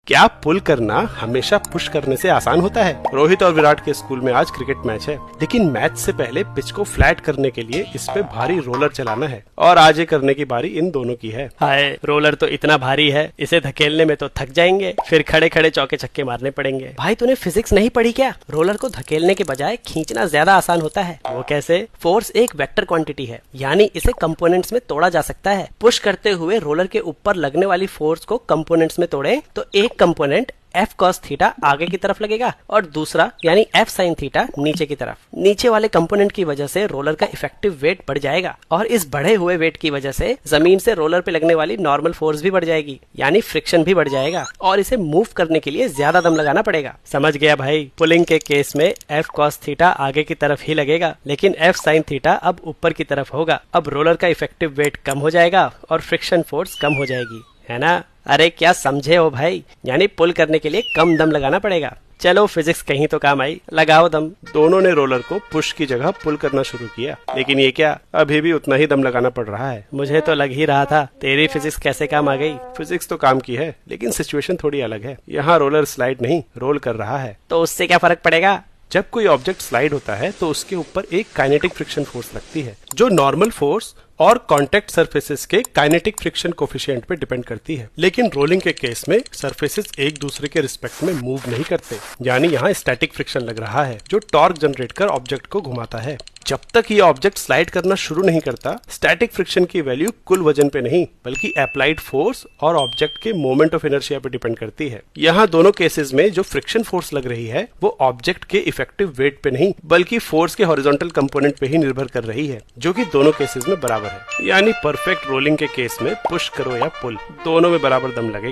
क्या पुल करना हमेशा पुश करने से आसान होता है? रोहित और विराट के स्कूल में आज क्रिकेट मैच है, लेकिन मैच से पहले पिच को फ्लैट करने के लिए इस पे भारी रोलर चलाना है और आज ये करने की बारी इन दोनों की है। हाय, रोलर तो इतना भारी है, इसे धकेलने में तो थक जाएंगे, फिर खड़े खड़े चौके छक्के मारने पड़ेंगे। भाई तूने फिजिक्स नहीं पढ़ी क्या? रोलर को धकेलने के बजाय खींचना ज्यादा आसान होता है। वो कैसे? फोर्स एक वेक्टर क्वांटिटी है, यानी इसे कंपोनेंट्स में तोड़ा जा सकता है। पुश करते हुए रोलर के ऊपर लगने वाली फोर्स को कंपोनेंट्स में तोड़े तो एक कंपोनेंट F cos थीटा आगे की तरफ लगेगा और दूसरा यानी F sin थीटा नीचे की तरफ। नीचे वाले कंपोनेंट की वजह से रोलर का इफेक्टिव वेट बढ़ जाएगा और इस बढ़े हुए वेट की वजह से जमीन से रोलर पे लगने वाली नॉर्मल फोर्स भी बढ़ जाएगी, यानी फ्रिक्शन भी बढ़ जाएगा और इसे मूव करने के लिए ज्यादा दम लगाना पड़ेगा। समझ गया भाई? पुलिंग के केस में F cos थीटा आगे की तरफ ही लगेगा, लेकिन F sin थीटा अब ऊपर की तरफ होगा। अब रोलर का इफेक्टिव वेट कम हो जाएगा और फ्रिक्शन फोर्स कम हो जाएगी, है ना? अरे क्या समझे हो भाई? यानी पुल करने के लिए कम दम लगाना पड़ेगा। चलो फिजिक्स कहीं तो काम आई, लगाओ दम। दोनों ने रोलर को पुश की जगह पुल करना शुरू किया, लेकिन ये क्या, अभी भी उतना ही दम लगाना पड़ रहा है। मुझे तो लग ही रहा था। तेरी फिजिक्स कैसे काम आ गई? फिजिक्स तो काम की है, लेकिन सिचुएशन थोड़ी अलग है। यहाँ रोलर स्लाइड नहीं, रोल कर रहा है। तो उससे क्या फर्क पड़ेगा? जब कोई ऑब्जेक्ट स्लाइड होता है तो उसके ऊपर एक काइनेटिक फ्रिक्शन फोर्स लगती है, जो नॉर्मल फोर्स और कांटेक्ट सरफेसेस के काइनेटिक फ्रिक्शन कोफिशिएंट पे डिपेंड करती है। लेकिन रोलिंग के केस में सरफेसेस एक दूसरे के रिस्पेक्ट में मूव नहीं करते, यानी यहाँ स्टैटिक फ्रिक्शन लग रहा है जो टॉर्क जनरेट कर ऑब्जेक्ट को घुमाता है। जब तक ये ऑब्जेक्ट स्लाइड करना शुरू नहीं करता, स्टैटिक फ्रिक्शन की वैल्यू कुल वजन पे नहीं बल्कि अप्लाइड फोर्स और ऑब्जेक्ट के मोमेंट ऑफ इनर्शिया पे डिपेंड करती है। यहाँ दोनों केसेस में जो फ्रिक्शन फोर्स लग रही है वो ऑब्जेक्ट के इफेक्टिव वेट पे नहीं बल्कि फोर्स के हॉरिजॉन्टल कंपोनेंट पे ही निर्भर कर रही है, जो कि दोनों केसेस में बराबर है। यानी परफेक्ट रोलिंग के केस में पुश करो या पुल, दोनों में बराबर दम लगेगा।